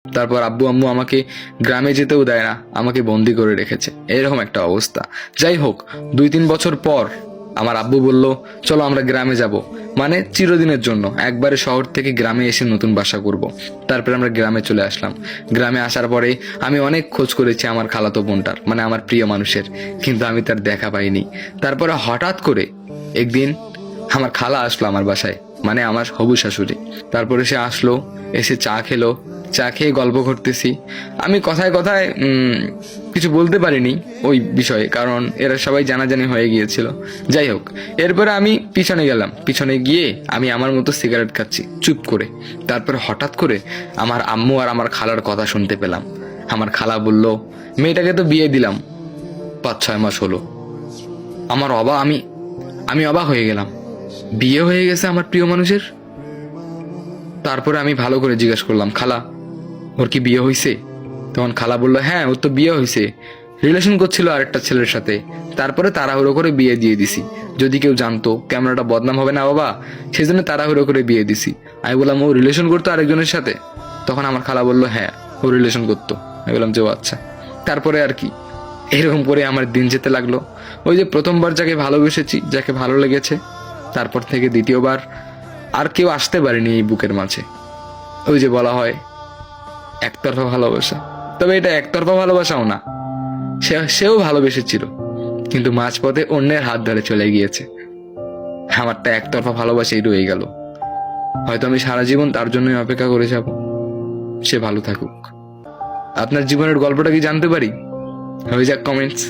তারপর আব্বু আম্মু আমাকে গ্রামে যেতেও দেয় না, আমাকে বন্দি করে রেখেছে। এরকম একটা অবস্থা। যাই হোক, 2-3 বছর পর আমার আব্বু বলল, চলো আমরা গ্রামে যাব, মানে চিরদিনের জন্য একবারে শহর থেকে গ্রামে এসে নতুন বাসা করব। তারপরে আমরা গ্রামে চলে আসলাম। গ্রামে আসার পরে আমি অনেক খোঁজ করেছি আমার খালাতো বোনটার, মানে আমার প্রিয় মানুষের, কিন্তু আমি তার দেখা পাইনি। তারপরে হঠাৎ করে একদিন আমার খালা আসলো আমার বাসায়, মানে আমার হবু শাশুড়ি। তারপরে সে আসলো, এসে চা খেলো। চা খেয়ে গল্প করতেছি। আমি কথায় কথায় কিছু বলতে পারিনি ওই বিষয়ে, কারণ এরা সবাই জানাজানি হয়ে গিয়েছিল। যাই হোক, এরপরে আমি পিছনে গেলাম। পিছনে গিয়ে আমি আমার মতো সিগারেট খাচ্ছি চুপ করে। তারপরে হঠাৎ করে আমার আম্মু আর আমার খালার কথা শুনতে পেলাম। আমার খালা বলল, মেয়েটাকে তো বিয়ে দিলাম, 5-6 মাস হলো। আমি অবাক হয়ে গেলাম, বিয়ে হয়ে গেছে আমার প্রিয় মানুষের। তারপরে আমি ভালো করে জিজ্ঞেস করলাম, খালা ওর কি বিয়ে হয়েছে? তখন খালা বললো, হ্যাঁ ওর তো বিয়ে হয়েছে, রিলেশন করছিল আরেকটা ছেলের সাথে, তারপরে তাড়াহুড়ো করে বিয়ে দিয়ে দিছি। যদি কেউ জানতো ক্যামেরাটা বদনাম হবে না বাবা, সেই জন্য তাড়াহুড়ো করে বিয়ে দিছি। আমি বললাম, ও রিলেশন করতো আরেকজনের সাথে? তখন আমার খালা বললো, হ্যাঁ ও রিলেশন করতো। আমি বললাম যে ও আচ্ছা। তারপরে আর কি, এরকম করে আমার দিন যেতে লাগলো। ওই যে প্রথমবার যাকে ভালোবেসেছি, যাকে ভালো লেগেছে, তারপর থেকে দ্বিতীয়বার আর কেউ আসতে পারেনি এই বুকের মাঝে। ওই যে বলা হয় একতরফা ভালোবাসা, তবে এটা একতরফা ভালোবাসাও না, সেও ভালোবেসেছিল, কিন্তু মাঝপথে অন্যের হাত ধরে চলে গিয়েছে। আমারটা একতরফা ভালোবাসাই রয়ে গেল। হয়তো আমি সারা জীবন তার জন্যই অপেক্ষা করে যাব। সে ভালো থাকুক। আপনার জীবনের গল্পটা কি জানতে পারি? হয়ে যাক কমেন্টস।